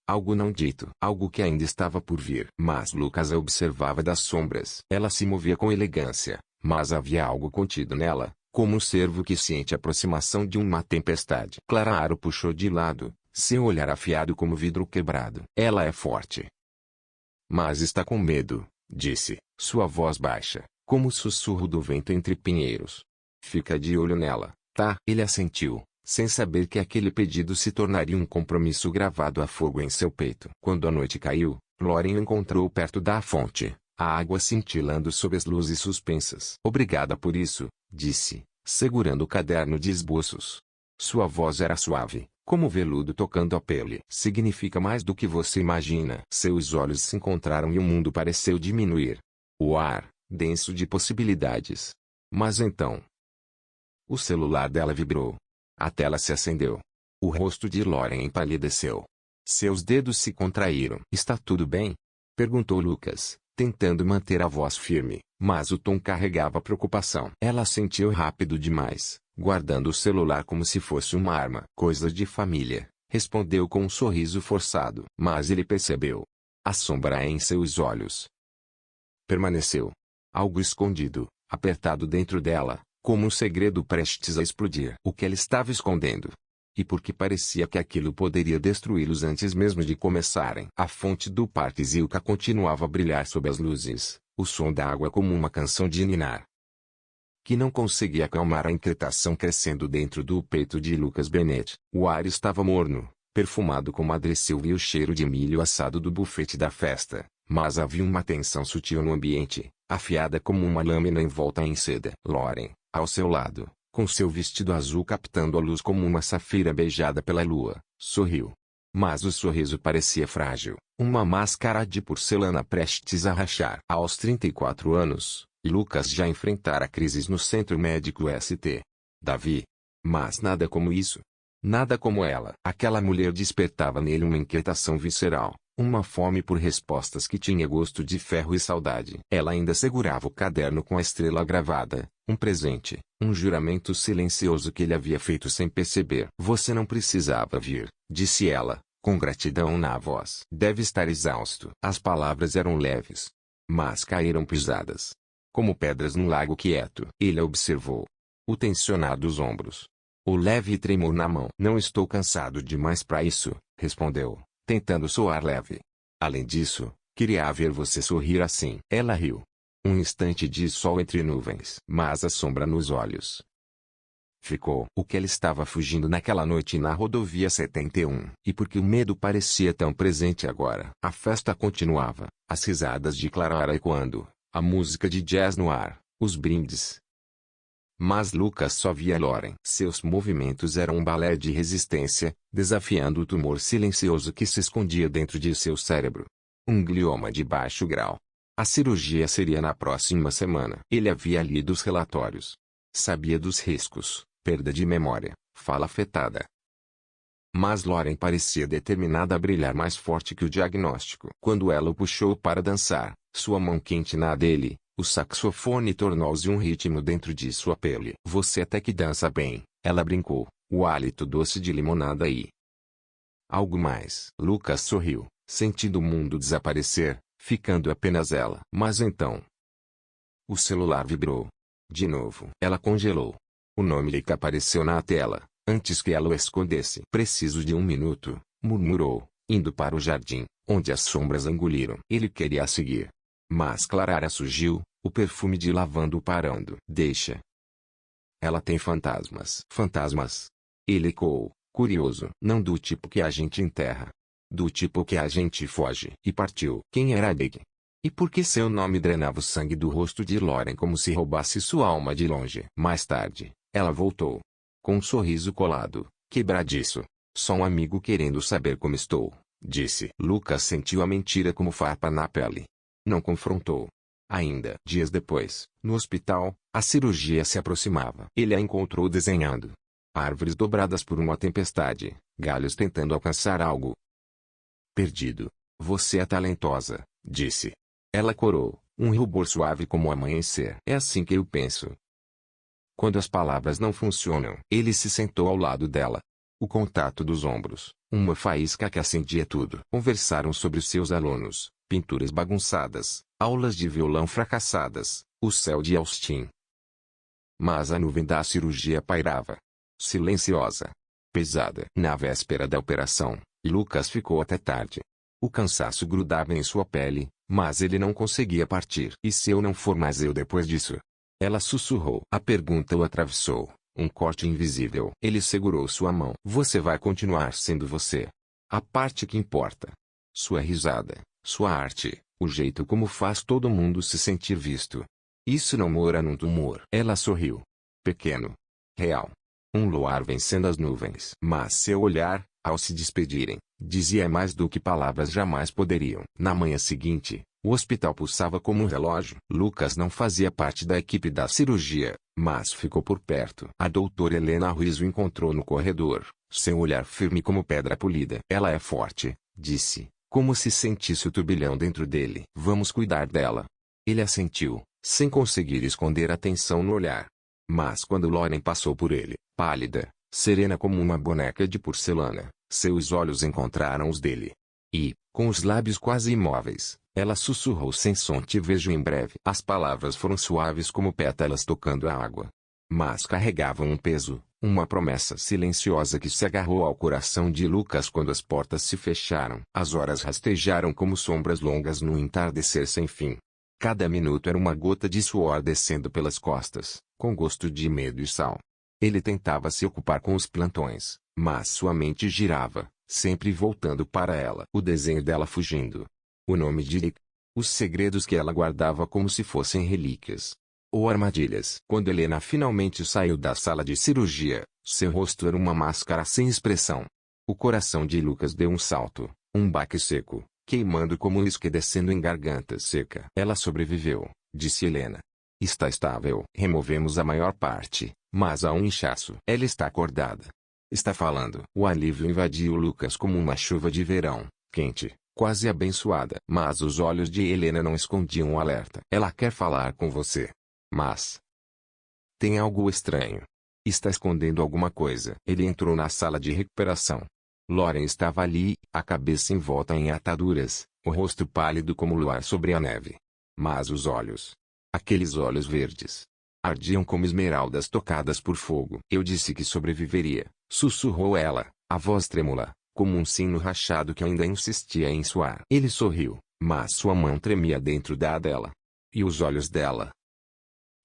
algo não dito. Algo que ainda estava por vir. Mas Lucas a observava das sombras. Ela se movia com elegância, mas havia algo contido nela, como um cervo que sente a aproximação de uma tempestade. Clara o puxou de lado, seu olhar afiado como vidro quebrado. Ela é forte, mas está com medo, disse, sua voz baixa, como o sussurro do vento entre pinheiros. Fica de olho nela, tá? Ele assentiu, sem saber que aquele pedido se tornaria um compromisso gravado a fogo em seu peito. Quando a noite caiu, Lauren o encontrou perto da fonte, a água cintilando sob as luzes suspensas. Obrigada por isso, disse, segurando o caderno de esboços. Sua voz era suave, como veludo tocando a pele. Significa mais do que você imagina. Seus olhos se encontraram e o mundo pareceu diminuir. O ar, denso de possibilidades. Mas então, o celular dela vibrou. A tela se acendeu. O rosto de Lauren empalideceu. Seus dedos se contraíram. Está tudo bem? Perguntou Lucas, tentando manter a voz firme, mas o tom carregava preocupação. Ela sentiu rápido demais, guardando o celular como se fosse uma arma. Coisa de família, respondeu com um sorriso forçado. Mas ele percebeu a sombra em seus olhos. Permaneceu. Algo escondido, apertado dentro dela, como um segredo prestes a explodir. O que ela estava escondendo? E porque parecia que aquilo poderia destruí-los antes mesmo de começarem. A fonte do Parque Zilka continuava a brilhar sob as luzes, o som da água como uma canção de ninar, que não conseguia acalmar a inquietação crescendo dentro do peito de Lucas Bennett. O ar estava morno, perfumado com madressilva e o cheiro de milho assado do bufete da festa, mas havia uma tensão sutil no ambiente, afiada como uma lâmina envolta em seda. Lauren, ao seu lado, com seu vestido azul captando a luz como uma safira beijada pela lua, sorriu. Mas o sorriso parecia frágil, uma máscara de porcelana prestes a rachar. Aos 34 anos, Lucas já enfrentara crises no centro médico St. Davi. Mas nada como isso. Nada como ela. Aquela mulher despertava nele uma inquietação visceral, uma fome por respostas que tinha gosto de ferro e saudade. Ela ainda segurava o caderno com a estrela gravada, um presente, um juramento silencioso que ele havia feito sem perceber. Você não precisava vir, disse ela, com gratidão na voz. Deve estar exausto. As palavras eram leves, mas caíram pisadas, como pedras num lago quieto. Ele a observou, o tensionar dos ombros, o leve tremor na mão. Não estou cansado demais para isso, respondeu, tentando soar leve. Além disso, queria ver você sorrir assim. Ela riu. Um instante de sol entre nuvens, mas a sombra nos olhos ficou. O que ela estava fugindo naquela noite na rodovia 71. E porque o medo parecia tão presente agora. A festa continuava, as risadas de Clara ecoando, a música de jazz no ar, os brindes. Mas Lucas só via Lauren. Seus movimentos eram um balé de resistência, desafiando o tumor silencioso que se escondia dentro de seu cérebro. Um glioma de baixo grau. A cirurgia seria na próxima semana. Ele havia lido os relatórios. Sabia dos riscos, perda de memória, fala afetada. Mas Lauren parecia determinada a brilhar mais forte que o diagnóstico. Quando ela o puxou para dançar, sua mão quente na dele, o saxofone tornou-se um ritmo dentro de sua pele. Você até que dança bem, ela brincou, o hálito doce de limonada e algo mais. Lucas sorriu, sentindo o mundo desaparecer, ficando apenas ela. Mas então, o celular vibrou. De novo. Ela congelou. O nome que apareceu na tela, antes que ela o escondesse. Preciso de um minuto, murmurou, indo para o jardim, onde as sombras engoliram. Ele queria a seguir. Mas Clara surgiu, o perfume de lavanda o parando. Deixa. Ela tem fantasmas. Fantasmas? Ele ecoou, curioso. Não do tipo que a gente enterra. Do tipo que a gente foge. E partiu. Quem era Big? E por que seu nome drenava o sangue do rosto de Lauren como se roubasse sua alma de longe? Mais tarde, ela voltou. Com um sorriso colado, quebradiço. Só um amigo querendo saber como estou, disse. Lucas sentiu a mentira como farpa na pele. Não confrontou. Ainda dias depois, no hospital, a cirurgia se aproximava. Ele a encontrou desenhando árvores dobradas por uma tempestade, galhos tentando alcançar algo. Perdido. Você é talentosa, disse. Ela corou, um rubor suave como o amanhecer. É assim que eu penso. Quando as palavras não funcionam, ele se sentou ao lado dela. O contato dos ombros, uma faísca que acendia tudo. Conversaram sobre os seus alunos, pinturas bagunçadas, aulas de violão fracassadas, o céu de Austin. Mas a nuvem da cirurgia pairava. Silenciosa. Pesada. Na véspera da operação, Lucas ficou até tarde. O cansaço grudava em sua pele, mas ele não conseguia partir. E se eu não for mais eu depois disso? Ela sussurrou. A pergunta o atravessou. Um corte invisível. Ele segurou sua mão. Você vai continuar sendo você. A parte que importa. Sua risada, sua arte, o jeito como faz todo mundo se sentir visto. Isso não mora num tumor. Ela sorriu. Pequeno. Real. Um luar vencendo as nuvens. Mas seu olhar, ao se despedirem, dizia mais do que palavras jamais poderiam. Na manhã seguinte, o hospital pulsava como um relógio. Lucas não fazia parte da equipe da cirurgia, mas ficou por perto. A doutora Helena Ruiz o encontrou no corredor, seu olhar firme como pedra polida. Ela é forte, disse, como se sentisse o turbilhão dentro dele. Vamos cuidar dela. Ele assentiu, sem conseguir esconder a tensão no olhar. Mas quando Lauren passou por ele, pálida, serena como uma boneca de porcelana, seus olhos encontraram os dele. E, com os lábios quase imóveis, ela sussurrou sem som: te vejo em breve. As palavras foram suaves como pétalas tocando a água. Mas carregavam um peso, uma promessa silenciosa que se agarrou ao coração de Lucas quando as portas se fecharam. As horas rastejaram como sombras longas no entardecer sem fim. Cada minuto era uma gota de suor descendo pelas costas, com gosto de medo e sal. Ele tentava se ocupar com os plantões, mas sua mente girava, sempre voltando para ela. O desenho dela fugindo. O nome de Rick. Os segredos que ela guardava como se fossem relíquias. Ou armadilhas. Quando Helena finalmente saiu da sala de cirurgia, seu rosto era uma máscara sem expressão. O coração de Lucas deu um salto, um baque seco, queimando como um isque descendo em garganta seca. Ela sobreviveu, disse Helena. Está estável. Removemos a maior parte, mas há um inchaço. Ela está acordada. Está falando. O alívio invadiu Lucas como uma chuva de verão, quente, quase abençoada. Mas os olhos de Helena não escondiam o alerta. Ela quer falar com você. Mas tem algo estranho. Está escondendo alguma coisa. Ele entrou na sala de recuperação. Lauren estava ali, a cabeça envolta em ataduras, o rosto pálido como o luar sobre a neve. Mas os olhos, aqueles olhos verdes, ardiam como esmeraldas tocadas por fogo. Eu disse que sobreviveria, sussurrou ela, a voz trêmula, como um sino rachado que ainda insistia em soar. Ele sorriu, mas sua mão tremia dentro da dela. E os olhos dela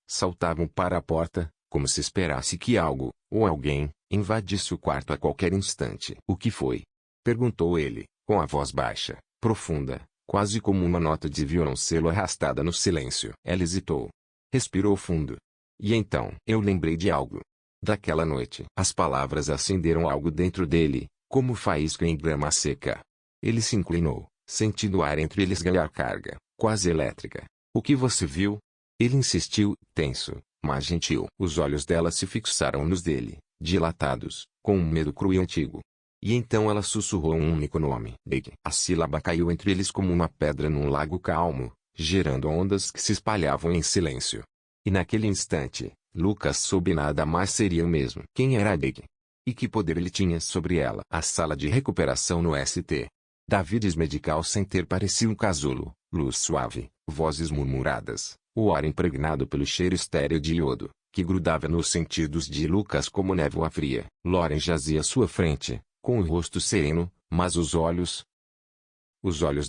saltavam para a porta, como se esperasse que algo, ou alguém, invadisse o quarto a qualquer instante. O que foi? Perguntou ele, com a voz baixa, profunda, quase como uma nota de violoncelo arrastada no silêncio. Ela hesitou. Respirou fundo. E então, eu lembrei de algo. Daquela noite. As palavras acenderam algo dentro dele, como faísca em grama seca. Ele se inclinou, sentindo o ar entre eles ganhar carga, quase elétrica. O que você viu? Ele insistiu, tenso, mas gentil. Os olhos dela se fixaram nos dele, dilatados, com um medo cru e antigo. E então ela sussurrou um único nome. Jake. A sílaba caiu entre eles como uma pedra num lago calmo, gerando ondas que se espalhavam em silêncio. E naquele instante, Lucas soube nada mais seria o mesmo. Quem era Jake? E que poder ele tinha sobre ela? A sala de recuperação no ST. Davids Medical Center parecia um casulo, luz suave, vozes murmuradas, o ar impregnado pelo cheiro estéril de iodo, que grudava nos sentidos de Lucas como névoa fria. Lauren jazia à sua frente, com o rosto sereno, mas os olhos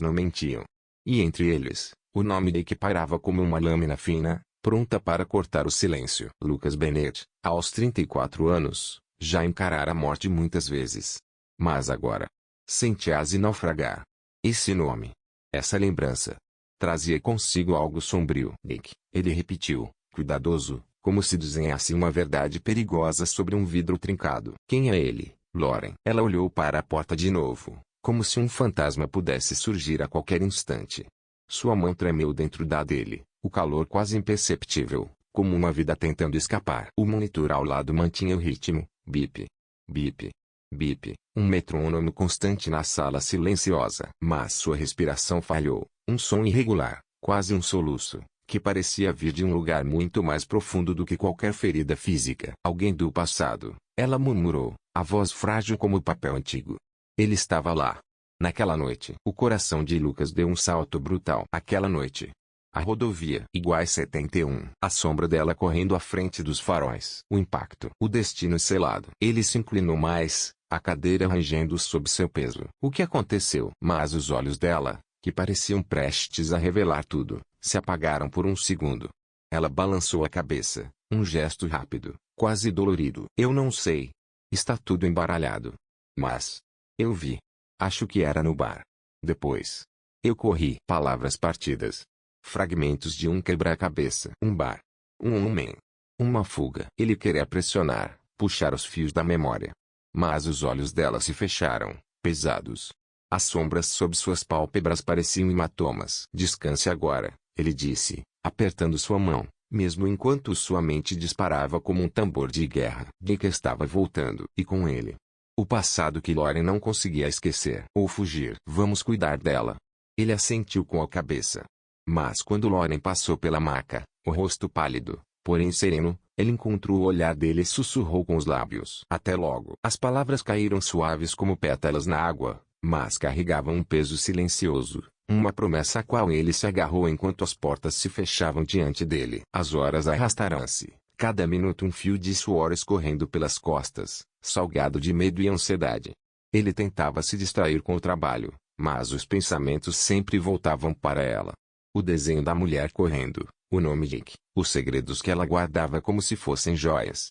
não mentiam. E entre eles, o nome de que pairava como uma lâmina fina, pronta para cortar o silêncio. Lucas Bennett, aos 34 anos, já encarara a morte muitas vezes. Mas agora, sentia-se naufragar. Esse nome, essa lembrança, trazia consigo algo sombrio. Nick, ele repetiu, cuidadoso, como se desenhasse uma verdade perigosa sobre um vidro trincado. Quem é ele? Lauren. Ela olhou para a porta de novo, como se um fantasma pudesse surgir a qualquer instante. Sua mão tremeu dentro da dele, o calor quase imperceptível, como uma vida tentando escapar. O monitor ao lado mantinha o ritmo, bip, bip, bip, um metrônomo constante na sala silenciosa. Mas sua respiração falhou, um som irregular, quase um soluço, que parecia vir de um lugar muito mais profundo do que qualquer ferida física. Alguém do passado, ela murmurou, a voz frágil como o papel antigo. Ele estava lá. Naquela noite, o coração de Lucas deu um salto brutal. Aquela noite. A rodovia iguais 71. A sombra dela correndo à frente dos faróis. O impacto. O destino selado. Ele se inclinou mais, a cadeira rangendo sob seu peso. O que aconteceu? Mas os olhos dela, que pareciam prestes a revelar tudo, se apagaram por um segundo. Ela balançou a cabeça, um gesto rápido, quase dolorido. Eu não sei. Está tudo embaralhado. Mas eu vi. Acho que era no bar. Depois eu corri. Palavras partidas. Fragmentos de um quebra-cabeça. Um bar. Um homem. Uma fuga. Ele queria pressionar, puxar os fios da memória. Mas os olhos dela se fecharam, pesados. As sombras sob suas pálpebras pareciam hematomas. Descanse agora, ele disse, apertando sua mão, mesmo enquanto sua mente disparava como um tambor de guerra. Nick estava voltando. E com ele, o passado que Lauren não conseguia esquecer ou fugir. Vamos cuidar dela. Ele assentiu com a cabeça. Mas quando Lauren passou pela maca, o rosto pálido, porém sereno, ele encontrou o olhar dele e sussurrou com os lábios. Até logo. As palavras caíram suaves como pétalas na água, mas carregavam um peso silencioso, uma promessa a qual ele se agarrou enquanto as portas se fechavam diante dele. As horas arrastaram-se, cada minuto um fio de suor escorrendo pelas costas, salgado de medo e ansiedade. Ele tentava se distrair com o trabalho, mas os pensamentos sempre voltavam para ela. O desenho da mulher correndo, o nome Rick, os segredos que ela guardava como se fossem joias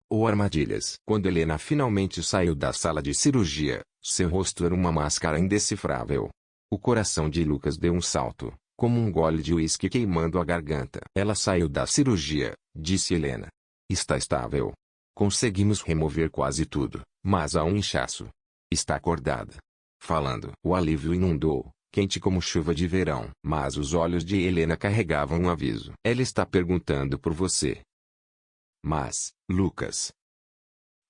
ou armadilhas. Quando Helena finalmente saiu da sala de cirurgia, seu rosto era uma máscara indecifrável. O coração de Lucas deu um salto, como um gole de uísque queimando a garganta. Ela saiu da cirurgia, disse Helena. Está estável. Conseguimos remover quase tudo, mas há um inchaço. Está acordada. Falando. O alívio inundou, quente como chuva de verão. Mas os olhos de Helena carregavam um aviso. Ela está perguntando por você. Mas, Lucas,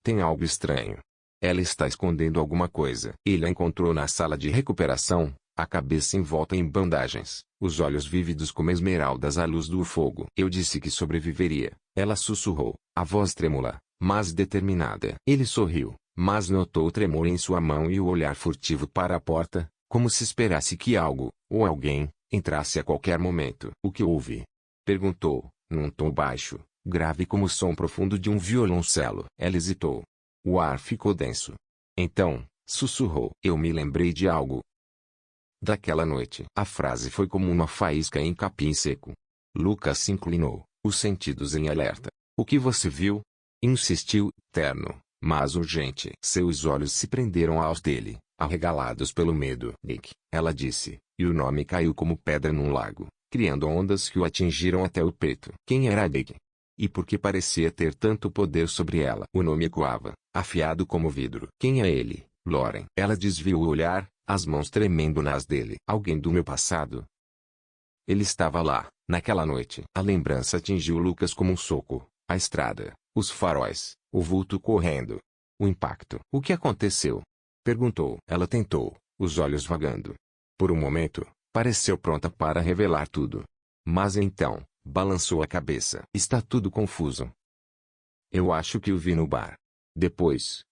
tem algo estranho. Ela está escondendo alguma coisa. Ele a encontrou na sala de recuperação, a cabeça envolta em bandagens, os olhos vívidos como esmeraldas à luz do fogo. Eu disse que sobreviveria, ela sussurrou, a voz trêmula, mas determinada. Ele sorriu, mas notou o tremor em sua mão e o olhar furtivo para a porta, como se esperasse que algo, ou alguém, entrasse a qualquer momento. O que houve? Perguntou, num tom baixo, grave como o som profundo de um violoncelo. Ela hesitou. O ar ficou denso. Então, sussurrou. Eu me lembrei de algo. Daquela noite. A frase foi como uma faísca em capim seco. Lucas se inclinou, os sentidos em alerta. O que você viu? Insistiu, terno, mas urgente. Seus olhos se prenderam aos dele, arregalados pelo medo. Nick, ela disse, e o nome caiu como pedra num lago, criando ondas que o atingiram até o peito. Quem era Nick? E por que parecia ter tanto poder sobre ela? O nome ecoava, afiado como vidro. Quem é ele, Lauren? Ela desviou o olhar, as mãos tremendo nas dele. Alguém do meu passado? Ele estava lá, naquela noite. A lembrança atingiu Lucas como um soco. A estrada, os faróis, o vulto correndo. O impacto. O que aconteceu? Perguntou. Ela tentou, os olhos vagando. Por um momento, pareceu pronta para revelar tudo. Mas então, balançou a cabeça. Está tudo confuso. Eu acho que o vi no bar. Depois,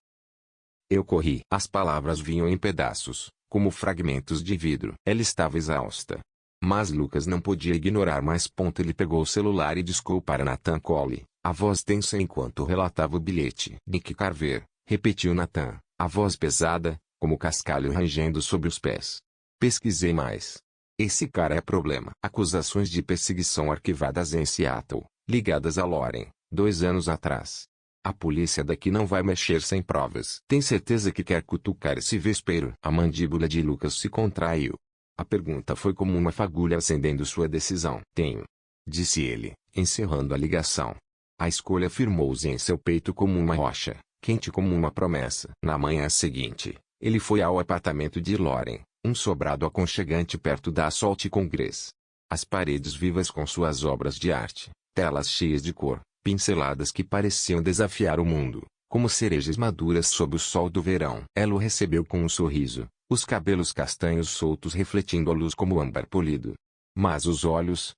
eu corri. As palavras vinham em pedaços, como fragmentos de vidro. Ela estava exausta. Mas Lucas não podia ignorar mais. Ele pegou o celular e discou para Nathan Cole, a voz tensa enquanto relatava o bilhete. Nick Carver, repetiu Nathan, a voz pesada, como cascalho rangendo sob os pés. Pesquisei mais. Esse cara é problema. Acusações de perseguição arquivadas em Seattle, ligadas a Lauren, 2 anos atrás. A polícia daqui não vai mexer sem provas. Tem certeza que quer cutucar esse vespeiro? A mandíbula de Lucas se contraiu. A pergunta foi como uma fagulha acendendo sua decisão. Tenho, disse ele, encerrando a ligação. A escolha firmou-se em seu peito como uma rocha, quente como uma promessa. Na manhã seguinte, ele foi ao apartamento de Lauren, um sobrado aconchegante perto da Assault Congress. As paredes vivas com suas obras de arte, telas cheias de cor, pinceladas que pareciam desafiar o mundo, como cerejas maduras sob o sol do verão. Ela o recebeu com um sorriso, os cabelos castanhos soltos refletindo a luz como âmbar polido. Mas os olhos...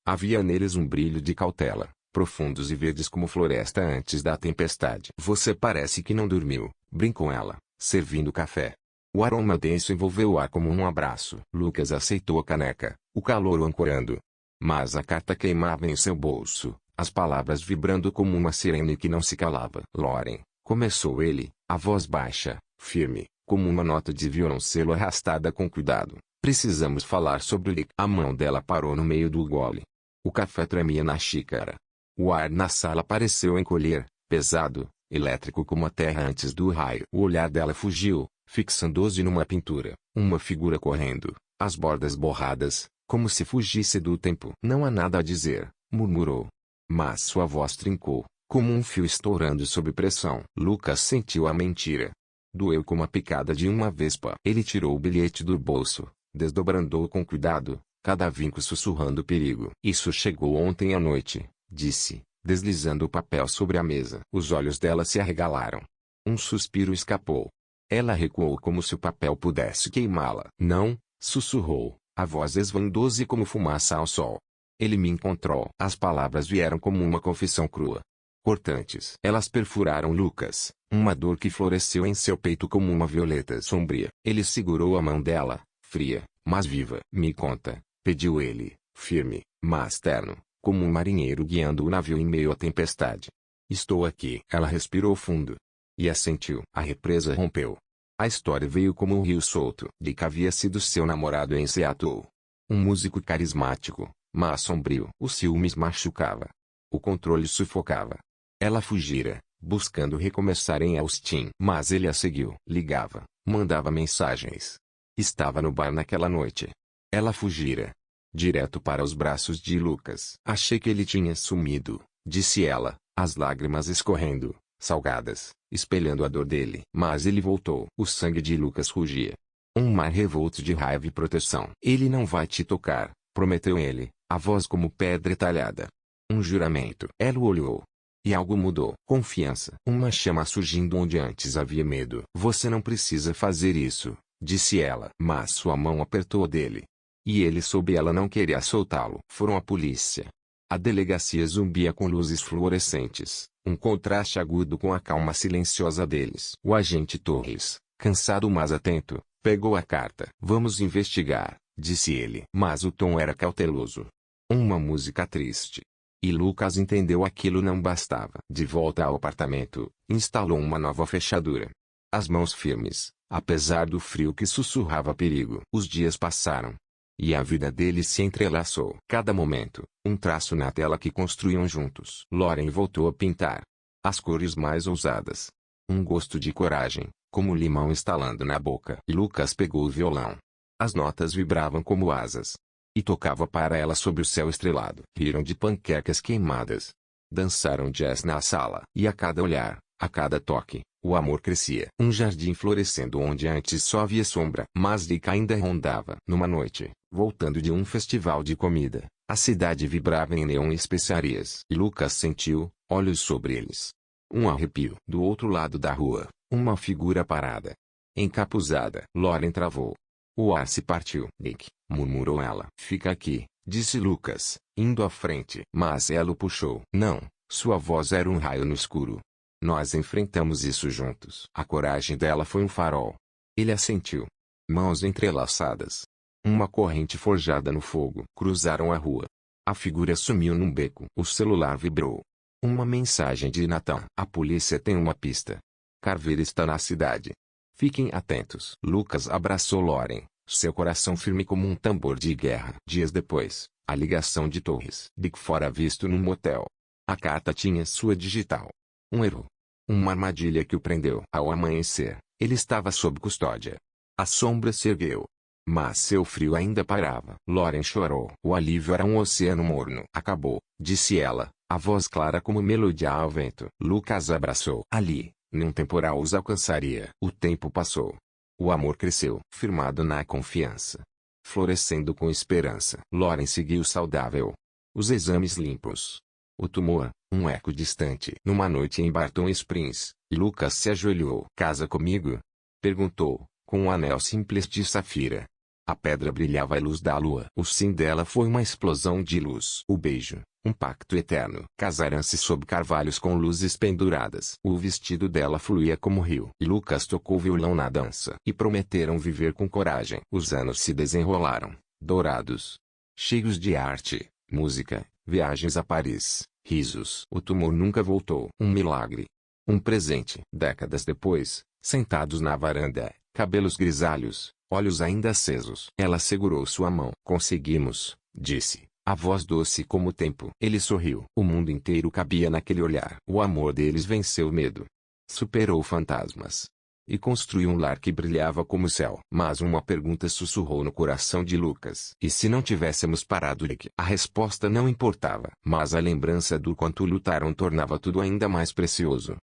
havia neles um brilho de cautela, profundos e verdes como floresta antes da tempestade. Você parece que não dormiu, brincou ela, servindo café. O aroma denso envolveu o ar como um abraço. Lucas aceitou a caneca, o calor o ancorando. Mas a carta queimava em seu bolso, as palavras vibrando como uma sirene que não se calava. Lauren, começou ele, a voz baixa, firme, como uma nota de violoncelo arrastada com cuidado. Precisamos falar sobre Rick. A mão dela parou no meio do gole. O café tremia na xícara. O ar na sala pareceu encolher, pesado, elétrico como a terra antes do raio. O olhar dela fugiu, fixando-se numa pintura, uma figura correndo, as bordas borradas, como se fugisse do tempo. Não há nada a dizer, murmurou. Mas sua voz trincou, como um fio estourando sob pressão. Lucas sentiu a mentira. Doeu como a picada de uma vespa. Ele tirou o bilhete do bolso, desdobrando-o com cuidado, cada vinco sussurrando perigo. Isso chegou ontem à noite, disse, deslizando o papel sobre a mesa. Os olhos dela se arregalaram. Um suspiro escapou. Ela recuou como se o papel pudesse queimá-la. Não, sussurrou, a voz esvandou-se como fumaça ao sol. Ele me encontrou. As palavras vieram como uma confissão crua. Cortantes. Elas perfuraram Lucas, uma dor que floresceu em seu peito como uma violeta sombria. Ele segurou a mão dela, fria, mas viva. Me conta, pediu ele, firme, mas terno, como um marinheiro guiando o navio em meio à tempestade. Estou aqui. Ela respirou fundo. E assentiu. A represa rompeu. A história veio como um rio solto. Dick havia sido seu namorado em Seattle. Um músico carismático, mas sombrio. O ciúmes machucava. O controle sufocava. Ela fugira, buscando recomeçar em Austin. Mas ele a seguiu. Ligava, mandava mensagens. Estava no bar naquela noite. Ela fugira. Direto para os braços de Lucas. Achei que ele tinha sumido, disse ela, as lágrimas escorrendo, salgadas, espelhando a dor dele. Mas ele voltou. O sangue de Lucas rugia. Um mar revolto de raiva e proteção. Ele não vai te tocar, prometeu ele, a voz como pedra talhada. Um juramento. Ela o olhou. E algo mudou. Confiança. Uma chama surgindo onde antes havia medo. Você não precisa fazer isso, disse ela. Mas sua mão apertou a dele. E ele soube ela não queria soltá-lo. Foram à polícia. A delegacia zumbia com luzes fluorescentes, um contraste agudo com a calma silenciosa deles. O agente Torres, cansado mas atento, pegou a carta. Vamos investigar, disse ele. Mas o tom era cauteloso. Uma música triste. E Lucas entendeu aquilo não bastava. De volta ao apartamento, instalou uma nova fechadura. As mãos firmes, apesar do frio que sussurrava perigo. Os dias passaram. E a vida deles se entrelaçou. Cada momento, um traço na tela que construíam juntos. Lauren voltou a pintar. As cores mais ousadas. Um gosto de coragem, como limão estalando na boca. Lucas pegou o violão. As notas vibravam como asas. E tocava para ela sob o céu estrelado. Riram de panquecas queimadas. Dançaram jazz na sala. E a cada olhar, a cada toque, o amor crescia. Um jardim florescendo onde antes só havia sombra. Mas Dick ainda rondava. Numa noite, voltando de um festival de comida, a cidade vibrava em neon e especiarias. Lucas sentiu, olhos sobre eles. Um arrepio. Do outro lado da rua, uma figura parada. Encapuzada. Lauren travou. O ar se partiu. Dick, murmurou ela. Fica aqui, disse Lucas, indo à frente. Mas ela o puxou. Não, sua voz era um raio no escuro. Nós enfrentamos isso juntos. A coragem dela foi um farol. Ele assentiu. Mãos entrelaçadas. Uma corrente forjada no fogo. Cruzaram a rua. A figura sumiu num beco. O celular vibrou. Uma mensagem de Nathan. A polícia tem uma pista. Carver está na cidade. Fiquem atentos. Lucas abraçou Lauren, seu coração firme como um tambor de guerra. Dias depois, a ligação de Torres. Dick fora visto num motel. A carta tinha sua digital. Um erro. Uma armadilha que o prendeu. Ao amanhecer, ele estava sob custódia. A sombra se ergueu. Mas seu frio ainda parava. Lauren chorou. O alívio era um oceano morno. Acabou, disse ela, A voz clara como melodia ao vento. Lucas abraçou. Ali, num temporal os alcançaria. O tempo passou. O amor cresceu. Firmado na confiança. Florescendo com esperança. Lauren seguiu saudável. Os exames limpos. O tumor, um eco distante. Numa noite em Barton Springs, Lucas se ajoelhou. Casa comigo? Perguntou, com um anel simples de safira. A pedra brilhava à luz da lua. O sim dela foi uma explosão de luz. O beijo, um pacto eterno. Casaram-se sob carvalhos com luzes penduradas. O vestido dela fluía como rio. Lucas tocou violão na dança. E prometeram viver com coragem. Os anos se desenrolaram, dourados. Cheios de arte, música, viagens a Paris, risos. O tumor nunca voltou. Um milagre. Um presente. Décadas depois, sentados na varanda, cabelos grisalhos, olhos ainda acesos. Ela segurou sua mão. Conseguimos, disse, a voz doce como o tempo. Ele sorriu. O mundo inteiro cabia naquele olhar. O amor deles venceu o medo. Superou fantasmas. E construiu um lar que brilhava como o céu. Mas uma pergunta sussurrou no coração de Lucas. E se não tivéssemos parado Rick? A resposta não importava. Mas a lembrança do quanto lutaram tornava tudo ainda mais precioso.